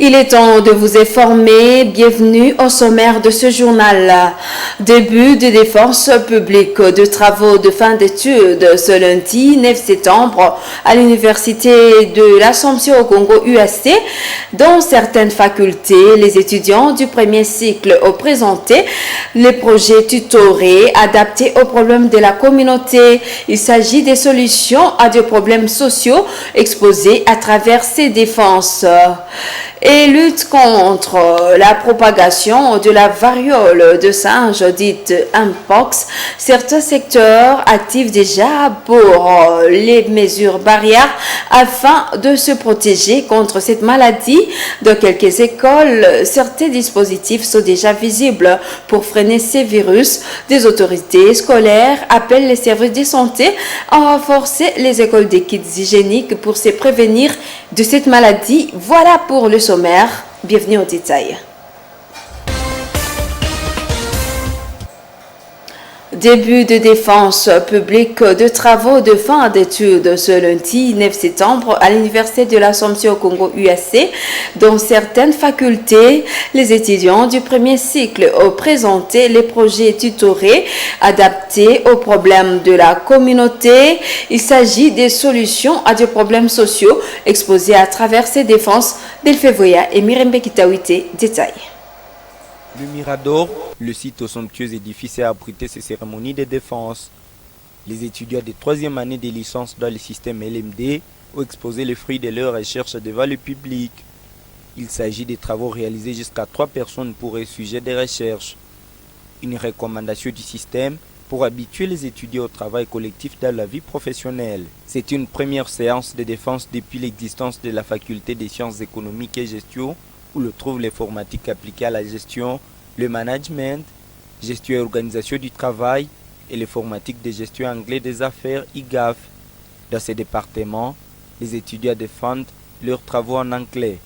Il est temps de vous informer. Bienvenue au sommaire de ce journal. Début de défense publique de travaux de fin d'études ce lundi 9 septembre à l'Université de l'Assomption au Congo UAC. Dans certaines facultés, les étudiants du premier cycle ont présenté les projets tutorés adaptés aux problèmes de la communauté. Il s'agit des solutions à des problèmes sociaux exposés à travers ces défenses. Et lutte contre la propagation de la variole de singe dite Mpox, certains secteurs activent déjà pour les mesures barrières afin de se protéger contre cette maladie. Dans quelques écoles, certains dispositifs sont déjà visibles pour freiner ces virus. Des autorités scolaires appellent les services de santé à renforcer les écoles des kits hygiéniques pour se prévenir de cette maladie. Voilà pour le sommaire. Bienvenue au détail. Début de défense publique de travaux de fin d'études ce lundi 9 septembre à l'Université de l'Assomption au Congo UAC. Dans certaines facultés, les étudiants du premier cycle ont présenté les projets tutorés adaptés aux problèmes de la communauté. Il s'agit des solutions à des problèmes sociaux exposés à travers ces défenses. Delphévoya et Mirembe Kitawite, détail. Le Mirador, le site au somptueux édifice a abrité ces cérémonies de défense. Les étudiants de 3e année de licence dans le système LMD ont exposé les fruits de leurs recherches devant le public. Il s'agit de travaux réalisés jusqu'à 3 personnes pour un sujet de recherche. Une recommandation du système pour habituer les étudiants au travail collectif dans la vie professionnelle. C'est une première séance de défense depuis l'existence de la faculté des sciences économiques et gestion, où l'on trouve l'informatique appliquée à la gestion, le management, gestion et organisation du travail et l'informatique de gestion anglais des affaires IGAF. Dans ces départements, les étudiants défendent leurs travaux en anglais.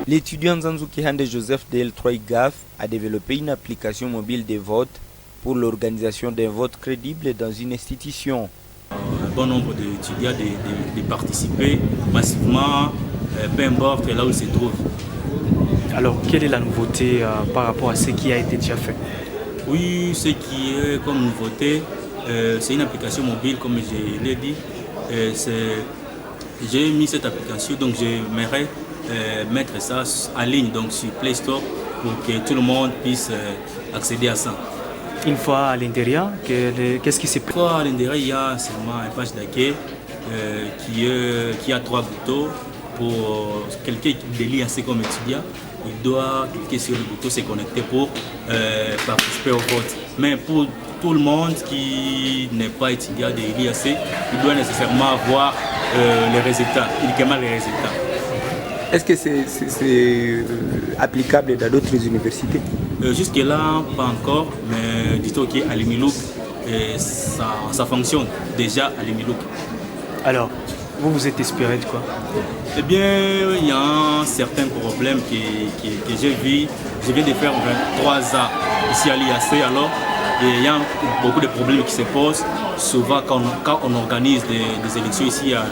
L'étudiant Zanzuki Hande Joseph de L3 IGAF a développé une application mobile de vote pour l'organisation d'un vote crédible dans une institution. Un bon nombre d'étudiants de participer massivement, peu importe là où ils se trouvent. Alors, quelle est la nouveauté par rapport à ce qui a été déjà fait? Oui, ce qui est comme nouveauté, c'est une application mobile, comme je l'ai dit. J'ai mis cette application, donc j'aimerais mettre ça en ligne, donc sur Play Store, pour que tout le monde puisse accéder à ça. Une fois à l'intérieur, qu'est-ce qui s'est passé? Une fois à l'intérieur, il y a seulement une page d'accueil qui a 3 boutons. Pour quelqu'un qui délie assez comme étudiant, il doit cliquer sur le bouton se connecter pour participer au vote. Mais pour tout le monde qui n'est pas étudiant de l'IAC, il doit nécessairement voir les résultats, uniquement les résultats. Est-ce que c'est applicable dans d'autres universités? Jusque-là, pas encore, mais dis-toi qu'à l'Imilouk, ça fonctionne déjà à l'Imilouk. Alors, vous êtes inspiré de quoi? Eh bien, il y a certains problèmes que j'ai vu. Je viens de faire 23 ans ici à l'IAC, alors il y a beaucoup de problèmes qui se posent. Souvent, quand on organise des élections ici à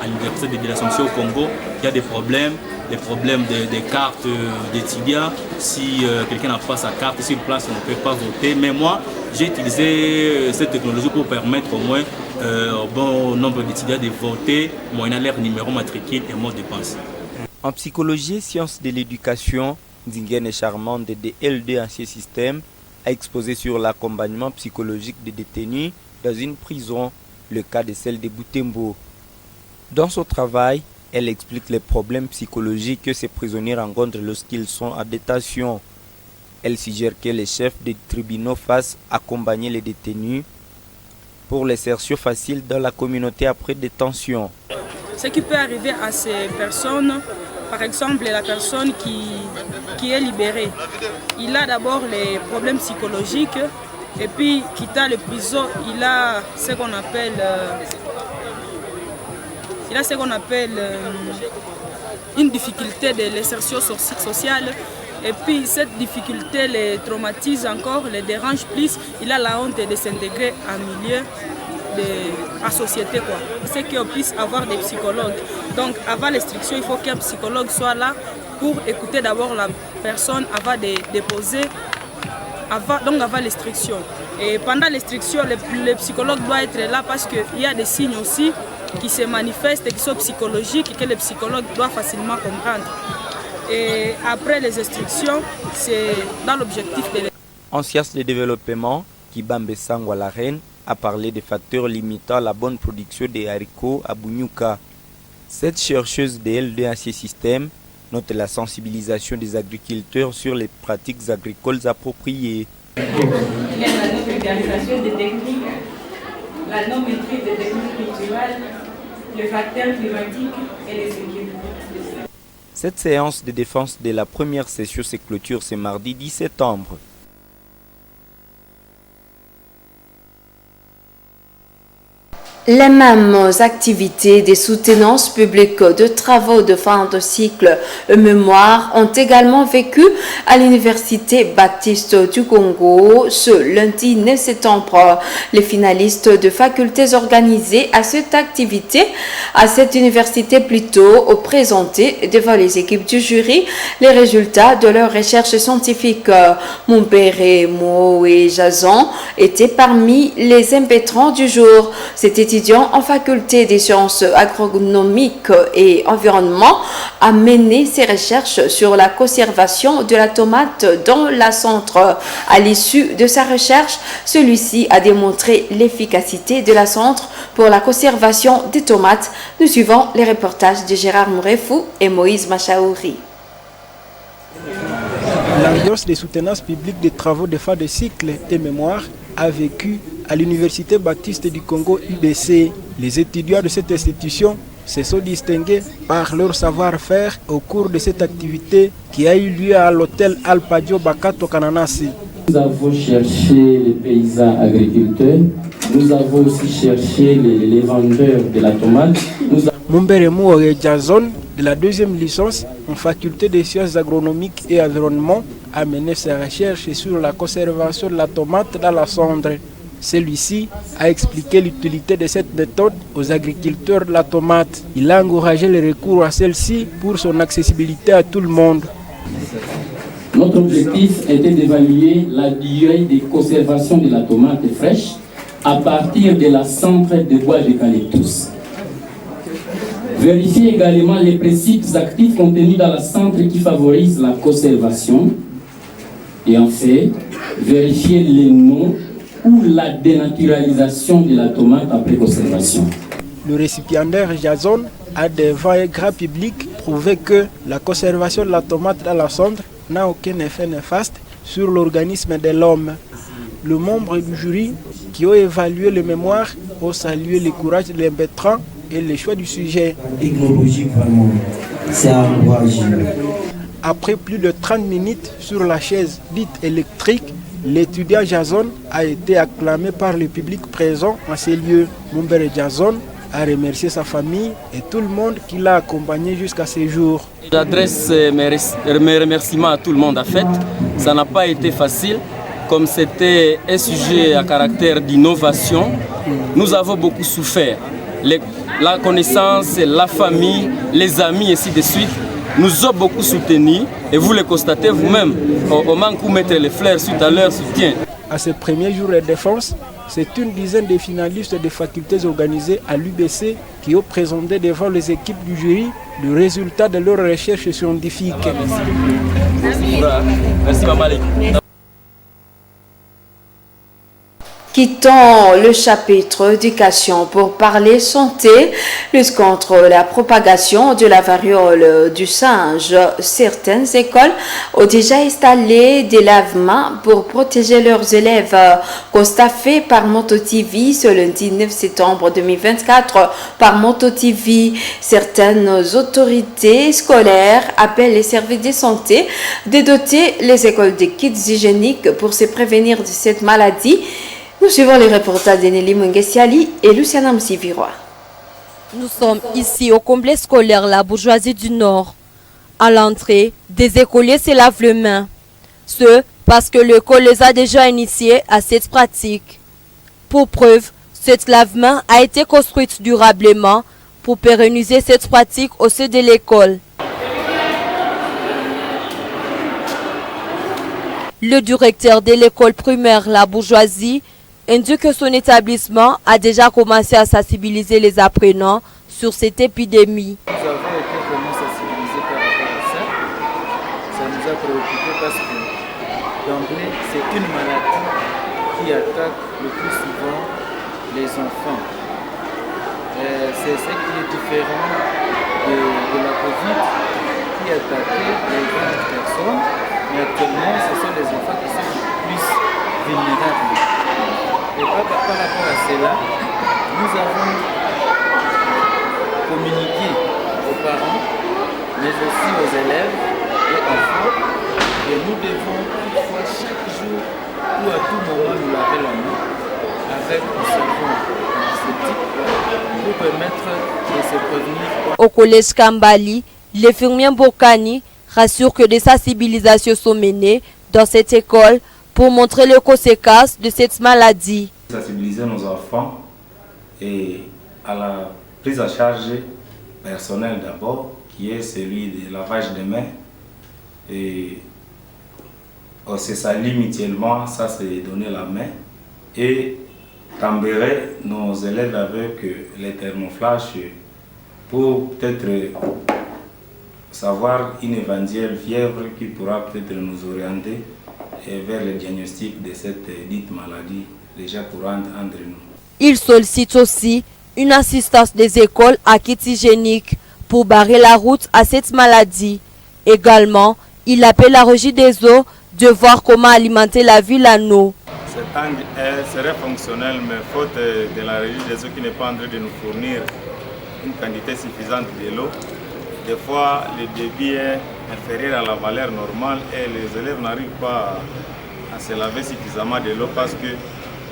l'Université de l'Assomption au Congo, il y a des problèmes de cartes d'étudiants. Si quelqu'un n'a pas sa carte sur place, on ne peut pas voter. Mais moi, j'ai utilisé cette technologie pour permettre au moins au bon nombre d'étudiants de voter, moyennant leur numéro matricule et mot de passe. En psychologie et sciences de l'éducation, Zingen et Charmande de L2 Ancien Système a exposé sur l'accompagnement psychologique des détenus dans une prison, le cas de celle de Boutembo. Dans son travail, elle explique les problèmes psychologiques que ces prisonniers rencontrent lorsqu'ils sont en détention. Elle suggère que les chefs des tribunaux fassent accompagner les détenus pour l'insertion facile dans la communauté après détention. Ce qui peut arriver à ces personnes, par exemple la personne qui est libérée, il a d'abord les problèmes psychologiques et puis quittant la prison, il a ce qu'on appelle une difficulté de l'insertion sociale Et puis cette difficulté les traumatise encore, les dérange plus. Il a la honte de s'intégrer en milieu de la société, quoi. C'est qu'on puisse avoir des psychologues. Donc avant l'instruction, il faut qu'un psychologue soit là pour écouter d'abord la personne avant de déposer, avant l'instruction. Et pendant l'instruction, le psychologue doit être là parce qu'il y a des signes aussi qui se manifestent et qui sont psychologiques et que le psychologue doit facilement comprendre. Et après les instructions, c'est dans l'objectif de... En sciences de développement, Kibambe Sangwa la reine a parlé des facteurs limitant la bonne production des haricots à Bunyuka. Cette chercheuse de L2AC System note la sensibilisation des agriculteurs sur les pratiques agricoles appropriées. Il y a la non-vulgarisation des techniques, la non-maîtrise des techniques culturelles, les facteurs climatiques et les inquiétudes. Cette séance de défense de la première session se clôture ce mardi 10 septembre. Les mêmes activités des soutenances publiques de travaux de fin de cycle et mémoire ont également vécu à l'Université Baptiste du Congo ce lundi 9 septembre. Les finalistes de facultés organisées à cette université plutôt ont présenté devant les équipes du jury les résultats de leurs recherches scientifiques. Mumbere, Mo et Jason étaient parmi les impétrants du jour. C'était étudiant en faculté des sciences agronomiques et environnement a mené ses recherches sur la conservation de la tomate dans la centre. À l'issue de sa recherche, celui-ci a démontré l'efficacité de la centre pour la conservation des tomates. Nous suivons les reportages de Gérard Mourefou et Moïse Machaouri. L'ambiance des soutenances publiques des travaux de fin de cycle et mémoire a vécu à l'Université Baptiste du Congo UBC. Les étudiants de cette institution se sont distingués par leur savoir-faire au cours de cette activité qui a eu lieu à l'hôtel Alpadio Bakato Kananasi. Nous avons cherché les paysans agriculteurs, nous avons aussi cherché les vendeurs de la tomate. Mumbere Mou et Jason, de la deuxième licence en faculté des sciences agronomiques et environnement, a mené ses recherches sur la conservation de la tomate dans la cendre. Celui-ci a expliqué l'utilité de cette méthode aux agriculteurs de la tomate. Il a encouragé le recours à celle-ci pour son accessibilité à tout le monde. Notre objectif était d'évaluer la durée de conservation de la tomate fraîche à partir de la cendre de bois d'eucalyptus. Vérifier également les principes actifs contenus dans la cendre qui favorisent la conservation. Et enfin, vérifier les noms ou la dénaturalisation de la tomate après conservation. Le récipiendaire Jason a devant un grand public prouvé que la conservation de la tomate dans la cendre n'a aucun effet néfaste sur l'organisme de l'homme. Le membre du jury qui a évalué les mémoires ont salué le courage de l'impétrant et le choix du sujet. Technologique, vraiment, c'est encourageant. Après plus de 30 minutes sur la chaise dite électrique, l'étudiant Jason a été acclamé par le public présent en ces lieux. Mumbere Jason a remercié sa famille et tout le monde qui l'a accompagné jusqu'à ce jour. J'adresse mes remerciements à tout le monde. En fait, ça n'a pas été facile. Comme c'était un sujet à caractère d'innovation, nous avons beaucoup souffert. La connaissance, la famille, les amis, ainsi de suite, nous ont beaucoup soutenus et vous le constatez vous-même. Au manque où mettre les fleurs suite à leur soutien. À ce premier jour de défense, c'est une dizaine de finalistes des facultés organisées à l'UBC qui ont présenté devant les équipes du jury le résultat de leurs recherches scientifiques. Merci maman. Quittons le chapitre éducation pour parler santé, lutte contre la propagation de la variole du singe. Certaines écoles ont déjà installé des lavements pour protéger leurs élèves. Constat fait par Moto TV ce lundi 9 septembre 2024 par Moto TV. Certaines autorités scolaires appellent les services de santé de doter les écoles de kits hygiéniques pour se prévenir de cette maladie. Nous suivons les reportages de Nelly Mungesiali et Luciana Msiviroa. Nous sommes ici au complexe scolaire La Bourgeoisie du Nord. À l'entrée, des écoliers se lavent les mains. Ce, parce que l'école les a déjà initiés à cette pratique. Pour preuve, cette lavement a été construite durablement pour pérenniser cette pratique au sein de l'école. Le directeur de l'école primaire La Bourgeoisie indique que son établissement a déjà commencé à sensibiliser les apprenants sur cette épidémie. Nous avons été vraiment sensibilisés par rapport à ça. Ça nous a préoccupés parce que d'emblée, c'est une maladie qui attaque le plus souvent les enfants. C'est ce qui est différent de la Covid qui attaquait les grandes personnes. Mais actuellement, ce sont les enfants qui sont les plus vulnérables. Et par rapport à cela, nous avons communiqué aux parents, mais aussi aux élèves et enfants, et nous devons toutefois chaque jour ou à tout moment nous laver la main avec du savon antiseptique pour permettre de se prévenir. Au collège Kambali, l'infirmière Bokani rassure que des sensibilisations sont menées dans cette école pour montrer les conséquences de cette maladie. Sensibiliser nos enfants et à la prise en charge personnelle d'abord, qui est celui du lavage des mains. Et on se salue mutuellement, ça c'est donner la main. Et camberer nos élèves avec les thermoflash pour peut-être savoir une éventuelle fièvre qui pourra peut-être nous orienter vers le diagnostic de cette dite maladie déjà courante entre nous. Il sollicite aussi une assistance des écoles à kit hygiénique pour barrer la route à cette maladie. Également, il appelle la régie des eaux de voir comment alimenter la ville en eau. Cet angle serait fonctionnel, mais faute de la régie des eaux qui n'est pas en train de nous fournir une quantité suffisante de l'eau, des fois le débit est inférieur à la valeur normale et les élèves n'arrivent pas à se laver suffisamment de l'eau parce que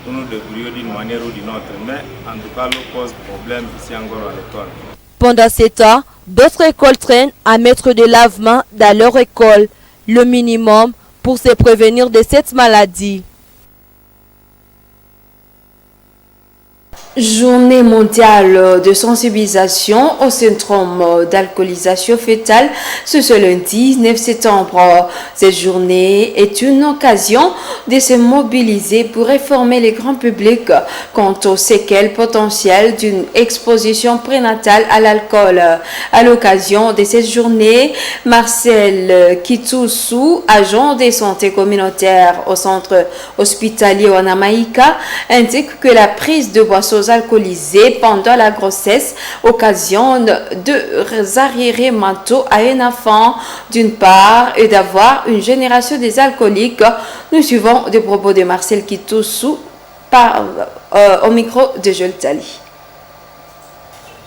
nous nous débrouillons d'une manière ou d'une autre. Mais en tout cas, l'eau pose problème ici encore à l'école. Pendant ce temps, d'autres écoles traînent à mettre de lavement dans leur école, le minimum pour se prévenir de cette maladie. Journée mondiale de sensibilisation au syndrome d'alcoolisation fœtale ce lundi 9 septembre. Cette journée est une occasion de se mobiliser pour informer le grand public quant aux séquelles potentielles d'une exposition prénatale à l'alcool. À l'occasion de cette journée, Marcel Kitoussou, agent de santé communautaire au centre hospitalier Wanamaïka, indique que la prise de boissons alcoolisés pendant la grossesse occasionne de arriérés mentaux à un enfant d'une part et d'avoir une génération des alcooliques. Nous suivons des propos de Marcel Kitoussou au micro de Joël Tali.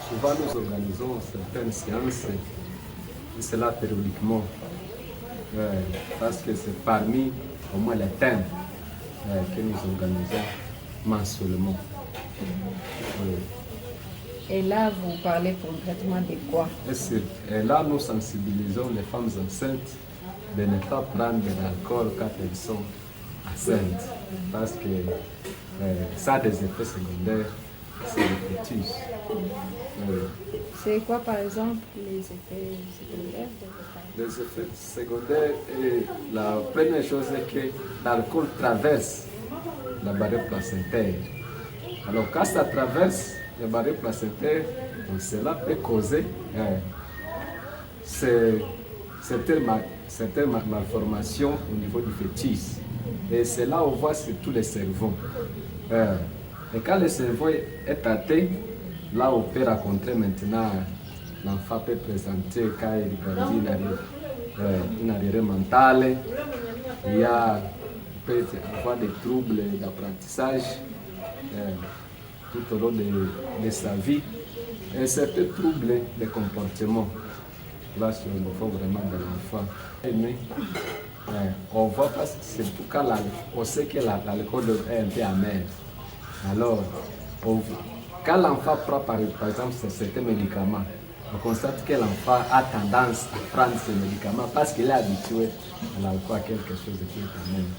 Souvent nous organisons certaines séances et cela périodiquement parce que c'est parmi au moins les thèmes que nous organisons mensuellement. Et là, vous parlez concrètement de quoi? Et là, nous sensibilisons les femmes enceintes de ne pas prendre de l'alcool quand elles sont enceintes. Parce que ça a des effets secondaires, c'est le fœtus. C'est quoi, par exemple, les effets secondaires? Les effets secondaires, la première chose est que l'alcool traverse la barrière placentaire. Alors quand ça traverse la barrière placentaire, cela peut causer certaines malformations au niveau du fœtus. Et c'est là où on voit surtout les cerveaux. Et quand le cerveau est atteint, là on peut rencontrer maintenant, l'enfant peut présenter quand il grandit une arriéré mentale, il peut avoir des troubles d'apprentissage tout au long de sa vie et certains troubles de comportement. Là, sur le niveau vraiment de l'enfant. On voit parce que c'est pour quand on sait que l'alcool est un peu amer. Alors, quand l'enfant prend par exemple certains médicaments, on constate que l'enfant a tendance à prendre ces médicaments parce qu'il est habitué à l'alcool, quelque chose qui est quand même.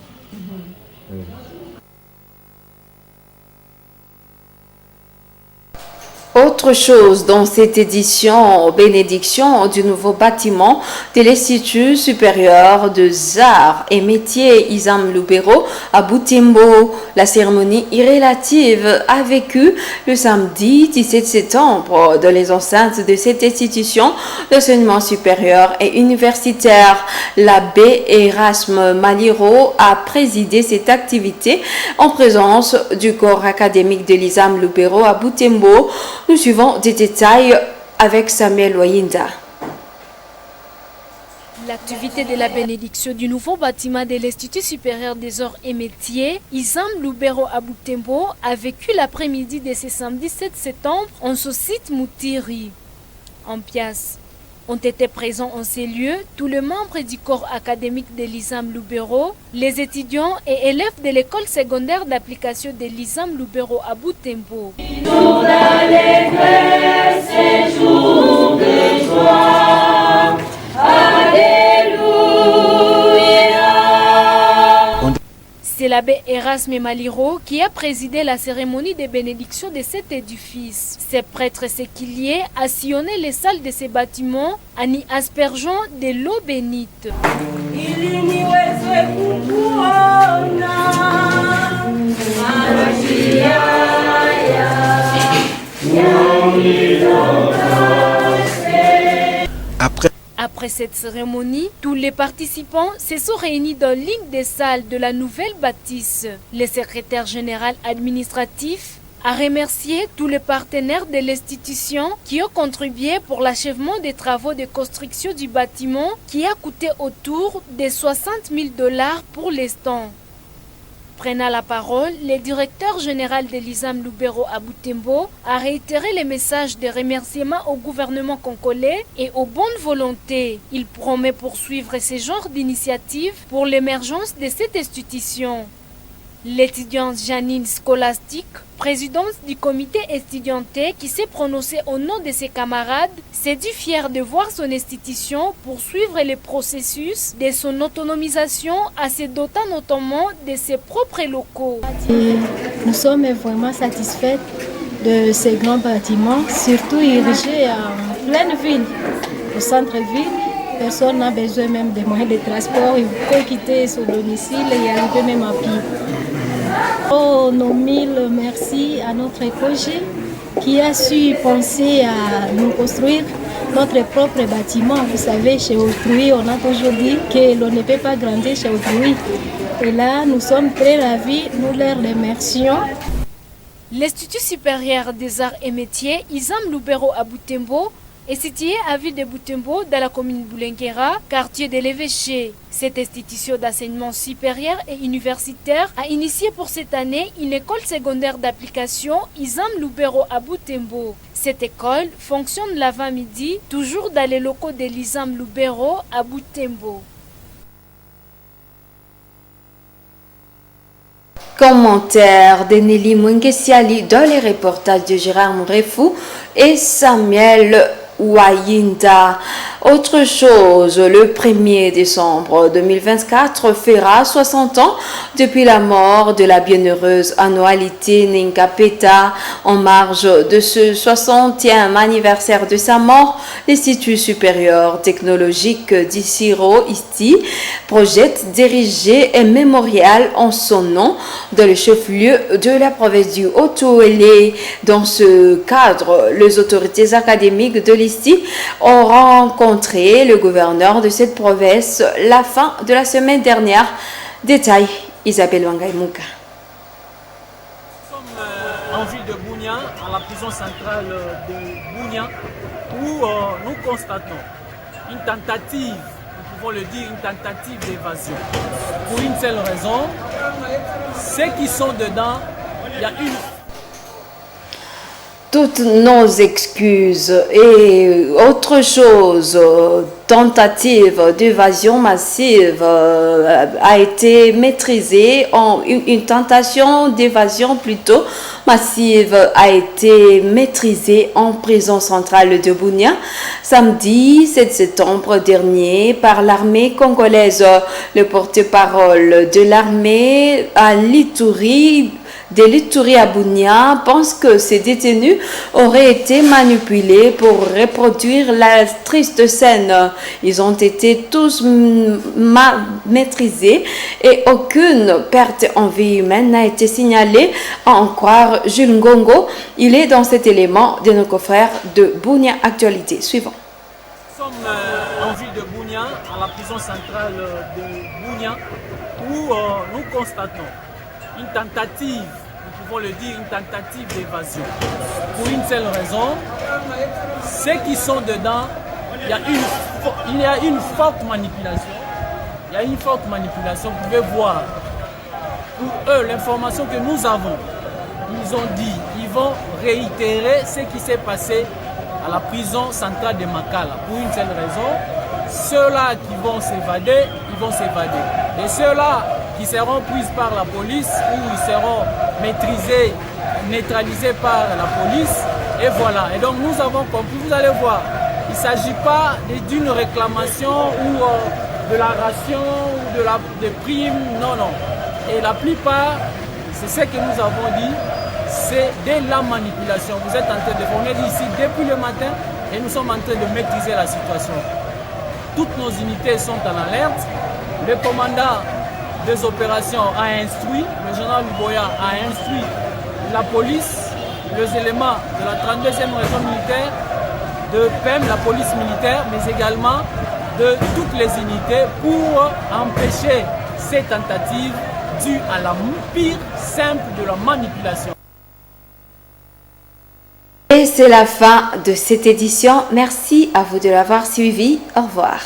Autre chose dans cette édition, bénédiction du nouveau bâtiment de l'Institut supérieur des arts et métiers Isam Lubero à Butembo. La cérémonie irrélative a vécu le samedi 17 septembre dans les enceintes de cette institution d'enseignement supérieur et universitaire. L'abbé Erasme Maliro a présidé cette activité en présence du corps académique de l'Isam Lubero à Butembo. Nous suivons des détails avec Samuel Wayinda. L'activité de la bénédiction du nouveau bâtiment de l'Institut supérieur des arts et métiers, Isam Lubero à Butembo, a vécu l'après-midi de ce samedi 7 septembre en ce site Moutiri. En pièces ont été présents en ces lieux tous les membres du corps académique de l'Isam Lubero, les étudiants et élèves de l'école secondaire d'application de l'Isam Lubero à Butembo. C'est l'abbé Erasme Maliro qui a présidé la cérémonie de bénédiction de cet édifice. Ces prêtres séquiliers a sillonné les salles de ces bâtiments en y aspergeant de l'eau bénite. Après cette cérémonie, tous les participants se sont réunis dans l'une des salles de la nouvelle bâtisse. Le secrétaire général administratif a remercié tous les partenaires de l'institution qui ont contribué pour l'achèvement des travaux de construction du bâtiment qui a coûté autour de 60 000 $ pour l'instant. Prenant la parole, le directeur général de l'Isam Lubero à Butembo a réitéré les messages de remerciement au gouvernement congolais et aux bonnes volontés. Il promet poursuivre ce genre d'initiative pour l'émergence de cette institution. L'étudiante Janine Scholastique, présidente du comité estudiantin qui s'est prononcée au nom de ses camarades, s'est dit fière de voir son institution poursuivre le processus de son autonomisation en se dotant notamment de ses propres locaux. Nous sommes vraiment satisfaits de ces grands bâtiments, surtout érigés en pleine ville, au centre-ville. Personne n'a besoin même des moyens de transport, il peut quitter son domicile et arriver même à pied. Oh, nos mille merci à notre projet qui a su penser à nous construire notre propre bâtiment. Vous savez, chez autrui, on a toujours dit que l'on ne peut pas grandir chez autrui. Et là, nous sommes très ravis, nous leur remercions. L'Institut supérieur des arts et métiers Isam Lubero à Butembo est situé à ville de Butembo dans la commune Boulenguera, quartier de l'évêché. Cette institution d'enseignement supérieur et universitaire a initié pour cette année une école secondaire d'application Isam Lubero à Butembo. Cette école fonctionne l'avant-midi, toujours dans les locaux de l'Isam Lubero à Butembo. Commentaire de Nelly Mwengesiali dans les reportages de Gérard Mourefou et Samuel Wayinda. Autre chose, le 1er décembre 2024 fera 60 ans depuis la mort de la bienheureuse Annualité Ninkapeta. En marge de ce 60e anniversaire de sa mort, l'Institut supérieur technologique d'Isiro Isti projette d'ériger un mémorial en son nom dans le chef-lieu de la province du Haut-Ouélé. Dans ce cadre, les autorités académiques de l'Isti ont rencontré le gouverneur de cette province la fin de la semaine dernière. Détail, Isabelle Wangaïmouka. Nous sommes en ville de Bunia, à la prison centrale de Bunia, où nous constatons une tentative, nous pouvons le dire, une tentative d'évasion. Pour une seule raison, ceux qui sont dedans, il y a une... toutes nos excuses et autre chose, tentative d'évasion massive a été maîtrisée, une tentation d'évasion plutôt massive a été maîtrisée en prison centrale de Bunia samedi 7 septembre dernier par l'armée congolaise. Le porte-parole de l'armée à l'Ituri à Bunia pense que ces détenus auraient été manipulés pour reproduire la triste scène. Ils ont été tous maîtrisés et aucune perte en vie humaine n'a été signalée, à en croire Jules Ngongo. Il est dans cet élément de nos confrères de Bunia Actualité. Suivant. Nous sommes en ville de Bunia, à la prison centrale de Bunia, où nous constatons une tentative, nous pouvons le dire, une tentative d'évasion. Pour une seule raison, ceux qui sont dedans, il y a une forte manipulation. Il y a une forte manipulation. Vous pouvez voir, pour eux, l'information que nous avons, ils ont dit, ils vont réitérer ce qui s'est passé à la prison centrale de Makala. Pour une seule raison, ceux-là qui vont s'évader, ils vont s'évader. Et ceux-là qui seront pris par la police ou ils seront maîtrisés, neutralisés par la police. Et voilà. Et donc nous avons compris, vous allez voir, il ne s'agit pas d'une réclamation ou de la ration ou de primes, non, non. Et la plupart, c'est ce que nous avons dit, c'est de la manipulation. Vous êtes en train de former ici depuis le matin et nous sommes en train de maîtriser la situation. Toutes nos unités sont en alerte. Le commandant des opérations a instruit, le général Luboya a instruit la police, les éléments de la 32e région militaire, de PEM, la police militaire, mais également de toutes les unités pour empêcher ces tentatives dues à la pire simple de la manipulation. Et c'est la fin de cette édition. Merci à vous de l'avoir suivi. Au revoir.